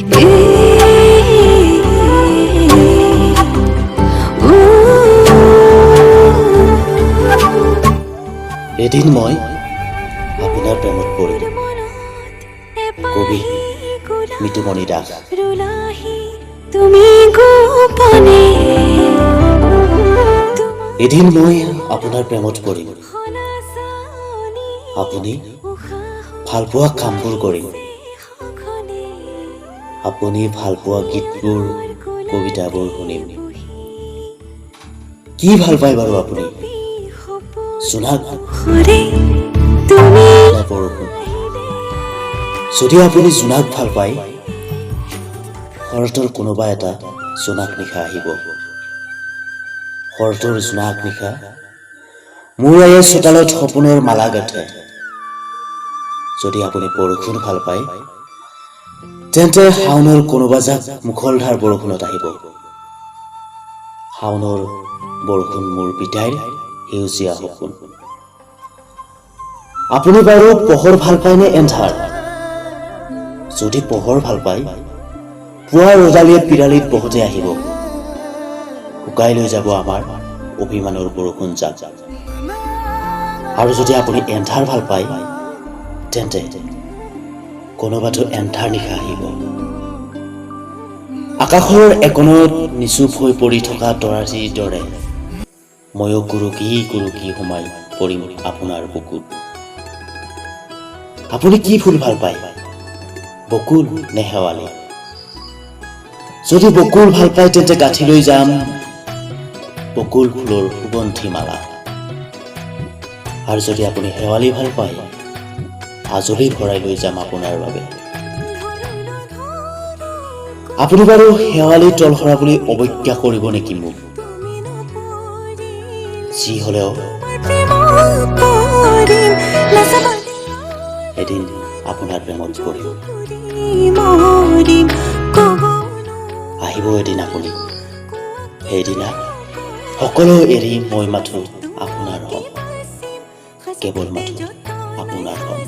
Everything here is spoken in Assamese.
এদিন মই আপোনাৰ প্ৰেমত পৰিলো। কবি মিতুমণি দাস। এদিন মই আপোনাৰ প্ৰেমত পৰিম। আপুনি ভাল পোৱা কামবোৰ কৰিম। আপুনি ভাল পোৱা গীতবোৰ কবিতাবোৰ শুনিম। কি ভাল পায় বাৰু আপুনি? জোনাক নে বৰষুণ? যদি আপুনি জোনাক ভাল পায়, শৰতৰ কোনোবা এটা জোনাক নিশা আহিব। শৰতৰ জোনাক নিশা মোৰ আয়ে চোতালত সপোনৰ মালা গাঁঠে। যদি আপুনি বৰষুণ ভাল পায়, তেন্তে শাওনৰ কোনোবা জাক মুখলধাৰ বৰষুণত আহিব। শাওনৰ বৰষুণ মোৰ পিতাইৰ সেউজীয়া সপোন। আপুনি বাৰু পোহৰ ভাল পায় নে এন্ধাৰ? যদি পোহৰ ভাল পায়, পুৱা ৰ'দালিয়ে পিৰালিত বহুতে আহিব। শুকাই লৈ যাব আমাৰ অভিমানৰ বৰষুণ জাক। আৰু যদি আপুনি এন্ধাৰ ভাল পায়, তেন্তে কোনোবাটো এন্ধাৰ নিশা আহিব। আকাশৰ একোণত নিচুপ হৈ পৰি থকা তৰাজীৰ দৰে ময়ো গুৰুকি গুৰুকি সোমাই পৰিম আপোনাৰ বুকুত। আপুনি কি ফুল ভাল পায়, বকুল নে শেৱালি? যদি বকুল ভাল পায়, তেন্তে গাঁঠি লৈ যাম বকুল ফুলৰ সুগন্ধি মালা। আৰু যদি আপুনি শেৱালি ভাল পায়, আজলি ভৰাই লৈ যাম আপোনাৰ বাবে। আপুনি বাৰু শেৱালিৰ তলসৰা বুলি অৱজ্ঞা কৰিব নেকি মোক? যি হলেও এদিন আপোনাৰ প্ৰেমত পৰিম। আহিব এদিন আপুনি, সেইদিনা সকলো এৰি মই মাথো আপোনাৰ হম, কেৱল মাথো আপোনাৰ হম।